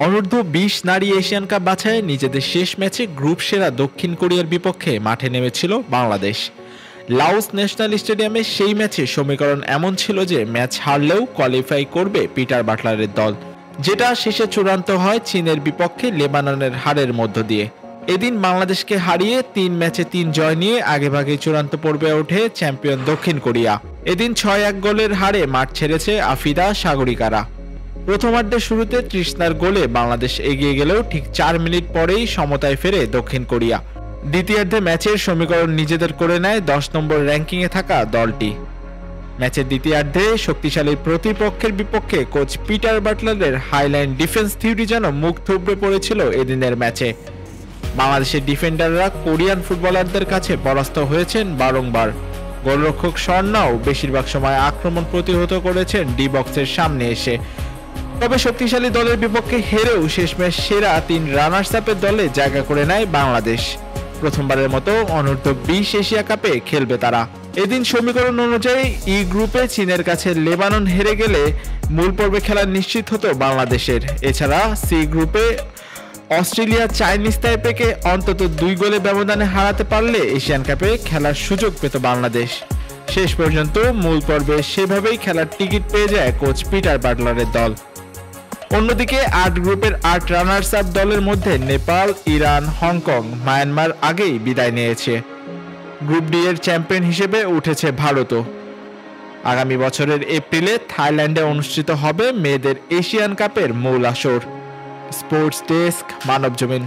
অনূর্ধ্ব-20 নারী Asian cup বাছাইয়ে নিজেদের শেষ ম্যাচে গ্রুপ সেরা দক্ষিণ কোরিয়ার বিপক্ষে মাঠে নেমেছিল বাংলাদেশ। লাওস ন্যাশনাল স্টেডিয়ামে সেই ম্যাচে সমীকরণ এমন ছিল যে ম্যাচ হারলেও কোয়ালিফাই করবে পিটার বাটলারের দল, যেটা শেষে চূড়ান্ত হয় চীনের বিপক্ষে লেবাননের হারের মধ্য দিয়ে। এদিন বাংলাদেশকে হারিয়ে 3 ম্যাচে 3 জয় নিয়ে আগেভাগে চূড়ান্ত পর্বে ওঠে চ্যাম্পিয়ন দক্ষিণ কোরিয়া। এদিন 6-1 গোলের হারে মাঠ ছেড়েছে আফিদা সাগরিকারা। প্রথমার্ধের শুরুতে তৃষ্ণার গোলে বাংলাদেশ এগিয়ে গেলেও ঠিক 4 মিনিট পরেই সমতায় ফেরে দক্ষিণ কোরিয়া। দ্বিতীয়ার্ধে ম্যাচের সমীকরণ নিজেদের করে নেয় 10 নম্বর র্যাঙ্কিংয়ে থাকা দলটি। ম্যাচের দ্বিতীয়ার্ধে শক্তিশালী প্রতিপক্ষের বিপক্ষে কোচ পিটার বাটলারের হাইলাইন ডিফেন্স থিওরি যেন মুখ থুবড়ে পড়েছিল এদিনের ম্যাচে। বাংলাদেশের ডিফেন্ডাররা কোরিয়ান ফুটবলারদের কাছে পরাস্ত হয়েছেন বারংবার। গোলরক্ষক স্বর্ণাও বেশিরভাগ সময় আক্রমণ প্রতিহত করেছেন ডি বক্সের সামনে এসে। তবে শক্তিশালী দলের বিপক্ষে হেরেও শেষমেশ সেরা 3 রানার্স আপের দলে জায়গা করে নেয় বাংলাদেশ। প্রথমবারের মতো অনূর্ধ্ব-20 এশিয়া কাপে খেলবে তারা। এদিন সমীকরণ অনুযায়ী ই গ্রুপে চীনের কাছে লেবানন হেরে গেলে মূল পর্বে খেলা নিশ্চিত হতো বাংলাদেশের। এছাড়া সি গ্রুপে অস্ট্রেলিয়া চাইনিজ তাইপেকে অন্তত 2 গোলে ব্যবধানে হারাতে পারলে এশিয়ান কাপে খেলার সুযোগ পেত বাংলাদেশ। শেষ পর্যন্ত মূল পর্বে সেভাবেই খেলার টিকিট পেয়ে যায় কোচ পিটার বাটলারের দল। অন্যদিকে 8 গ্রুপের 8 রানার্স আপ দলের মধ্যে নেপাল, ইরান, হংকং, মায়ানমার আগেই বিদায় নিয়েছে। গ্রুপ ডি এর চ্যাম্পিয়ন হিসেবে উঠেছে ভারতও। আগামী বছরের এপ্রিলে থাইল্যান্ডে অনুষ্ঠিত হবে মেয়েদের এশিয়ান কাপের মূল আসর। Sports desk, Manabzamin.